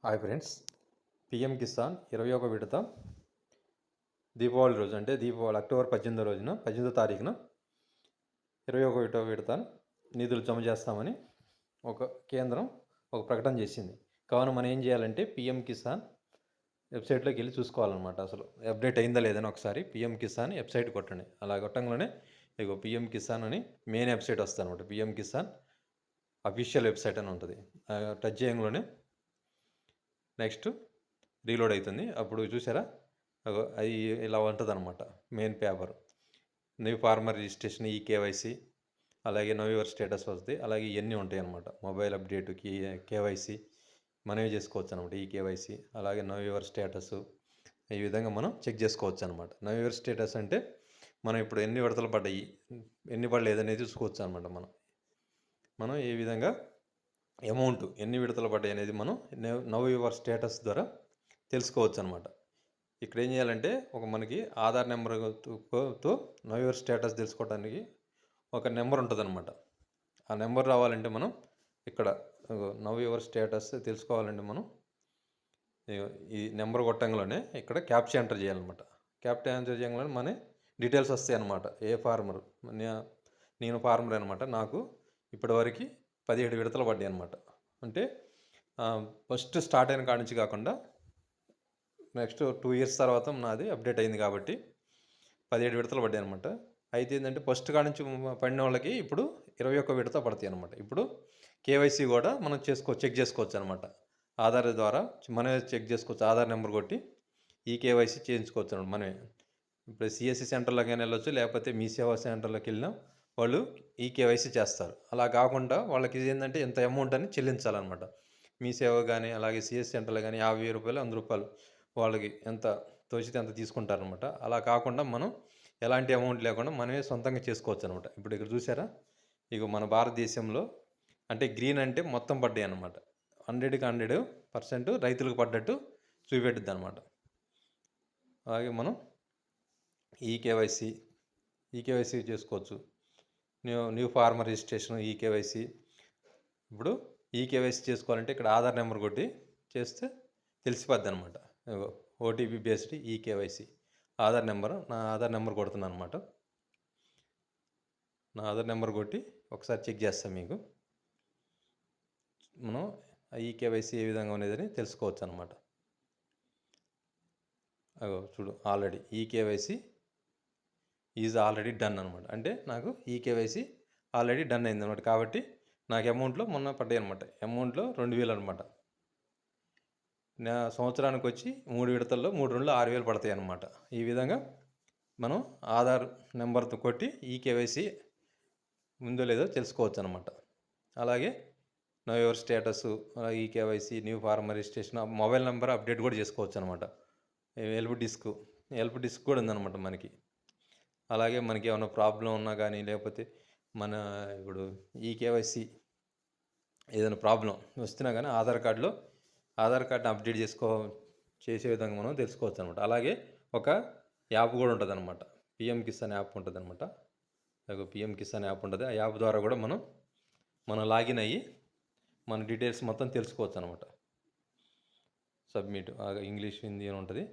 Hi friends, PM Kisan 21వ విడత దీపావళి రోజు అంటే అక్టోబర్ 18వ రోజున 18వ తారీఖున 21వ విడత నిధులు జమ చేస్తామని కేంద్రం ఒక ప్రకటన చేసింది. కావున మనం ఏం చేయాలంటే పిఎం కిసాన్ వెబ్సైట్లోకి వెళ్ళి చూసుకోవాలన్నమాట. అసలు అప్డేట్ అయిందా లేదని ఒకసారి పిఎం కిసాన్ వెబ్సైట్ కొట్టండి. అలా కొట్టంగానే పిఎం కిసాన్ అని మెయిన్ వెబ్సైట్ వస్తుంది అనమాట. పిఎం కిసాన్ అఫీషియల్ వెబ్సైట్ అని ఉంటుంది. టచ్ చేయంగానే నెక్స్ట్ రీలోడ్ అవుతుంది. అప్పుడు చూసారా, అది ఇలా ఉంటుంది అనమాట. Main paper new farmer registration, KYC, అలాగే నో యువర్ స్టేటస్ వస్తుంది. అలాగే ఇవన్నీ ఉంటాయి అనమాట. మొబైల్ అప్డేట్, కేవైసీ మనమే చేసుకోవచ్చు అనమాట. కేవైసీ అలాగే నో యువర్ స్టేటస్ ఈ విధంగా మనం చెక్ చేసుకోవచ్చు అనమాట. నో యువర్ స్టేటస్ అంటే మనం ఇప్పుడు ఎన్ని విడతలు పడ్డాయి, ఎన్ని పడలేదు అనేది చూసుకోవచ్చు అనమాట. మనం ఏ విధంగా అమౌంట్ ఎన్ని విడతలు పడ్డాయి అనేది మనం నో యువర్ స్టేటస్ ద్వారా తెలుసుకోవచ్చు అనమాట. ఇక్కడ ఏం చేయాలంటే మనకి ఆధార్ నెంబర్తో నో యువర్ స్టేటస్ తెలుసుకోవడానికి ఒక నెంబర్ ఉంటుంది అనమాట. ఆ నెంబర్ రావాలంటే మనం ఇక్కడ నో యువర్ స్టేటస్ తెలుసుకోవాలంటే మనం ఈ నెంబర్ కొట్టంగానే ఇక్కడ క్యాప్చా ఎంటర్ చేయాలన్నమాట. క్యాప్చా ఎంటర్ చేయగానే మన డీటెయిల్స్ వస్తాయి అనమాట. ఏ ఫార్మర్, నేను ఫార్మర్ అనమాట. నాకు ఇప్పటివరకు 17 విడతలు పడ్డాయి అనమాట. అంటే ఫస్ట్ స్టార్ట్ అయిన కాడి నుంచి కాకుండా నెక్స్ట్ 2 ఇయర్స్ తర్వాత నాది అప్డేట్ అయింది కాబట్టి 17 విడతలు పడ్డాయి అనమాట. అయితే ఏంటంటే ఫస్ట్ కాడి నుంచి పడిన వాళ్ళకి ఇప్పుడు 21 విడత పడతాయి అనమాట. ఇప్పుడు కేవైసీ కూడా మనం చెక్ చేసుకోవచ్చు అనమాట. ఆధార్ ద్వారా మనమే చెక్ చేసుకోవచ్చు. ఆధార్ నెంబర్ కొట్టి కేవైసీ చేయించుకోవచ్చు అనమాట. మనమే ఇప్పుడు సిఎస్సి సెంటర్లోకి వెళ్ళొచ్చు, లేకపోతే మీ సేవా సెంటర్లోకి వెళ్ళినా వాళ్ళు కేవైసీ చేస్తారు. అలా కాకుండా వాళ్ళకి ఏంటంటే ఎంత అమౌంట్ అని చెల్లించాలన్నమాట. మీ సేవ కానీ అలాగే సిఎస్ సెంటర్లో కానీ 50 రూపాయలు 100 రూపాయలు వాళ్ళకి ఎంత తోచితే అంత తీసుకుంటారనమాట. అలా కాకుండా మనం ఎలాంటి అమౌంట్ లేకుండా మనమే సొంతంగా చేసుకోవచ్చు అనమాట. ఇప్పుడు ఇక్కడ చూసారా, మన భారతదేశంలో అంటే గ్రీన్ అంటే మొత్తం పడ్డాయి అనమాట. 100కి 100% రైతులకు పడ్డట్టు చూపెట్టుద్ది అనమాట. అలాగే మనం కేవైసీ చేసుకోవచ్చు. New farmer registration, KYC. ఇప్పుడు కేవైసీ చేసుకోవాలంటే ఇక్కడ ఆధార్ నెంబర్ కొట్టి చేస్తే తెలిసిపోద్ది అనమాట. OTP based KYC. నా ఆధార్ నెంబర్ కొడుతున్నాను అనమాట. నా ఆధార్ నెంబర్ కొట్టి ఒకసారి చెక్ చేస్తాం. మీకు మనం కేవైసీ ఏ విధంగా ఉండేదని తెలుసుకోవచ్చు అనమాట. చూడు, already KYC is already done అనమాట. అంటే నాకు కేవైసీ ఆల్రెడీ డన్ అయింది అనమాట. కాబట్టి నాకు అమౌంట్లో మొన్న పడ్డాయి అనమాట. అమౌంట్లో 2000 అనమాట. నా సంవత్సరానికి వచ్చి 3 విడతల్లో 3 2 6000 పడతాయి అనమాట. ఈ విధంగా మనం ఆధార్ నెంబర్తో కొట్టి కేవైసీ ఉందో లేదో తెలుసుకోవచ్చు అనమాట. అలాగే know your status, KYC, new farmer registration, mobile number update కూడా చేసుకోవచ్చు అనమాట. హెల్ప్ డిస్క్ కూడా ఉందన్నమాట మనకి. అలాగే మనకి ఏమైనా ప్రాబ్లం ఉన్నా కానీ, లేకపోతే మన ఇప్పుడు కేవైసీ ఏదైనా ప్రాబ్లం వస్తున్నా కానీ ఆధార్ కార్డుని అప్డేట్ చేసే విధంగా మనం తెలుసుకోవచ్చు అనమాట. అలాగే ఒక యాప్ కూడా ఉంటుంది అనమాట. పిఎం కిసాన్ యాప్ ఉంటుంది అనమాట. పిఎం కిసాన్ యాప్ ఉంటుంది. ఆ యాప్ ద్వారా కూడా మనం లాగిన్ అయ్యి మన డీటెయిల్స్ మొత్తం తెలుసుకోవచ్చు అనమాట. సబ్మిట్ ఇంగ్లీష్, హిందీ అని ఉంటుంది.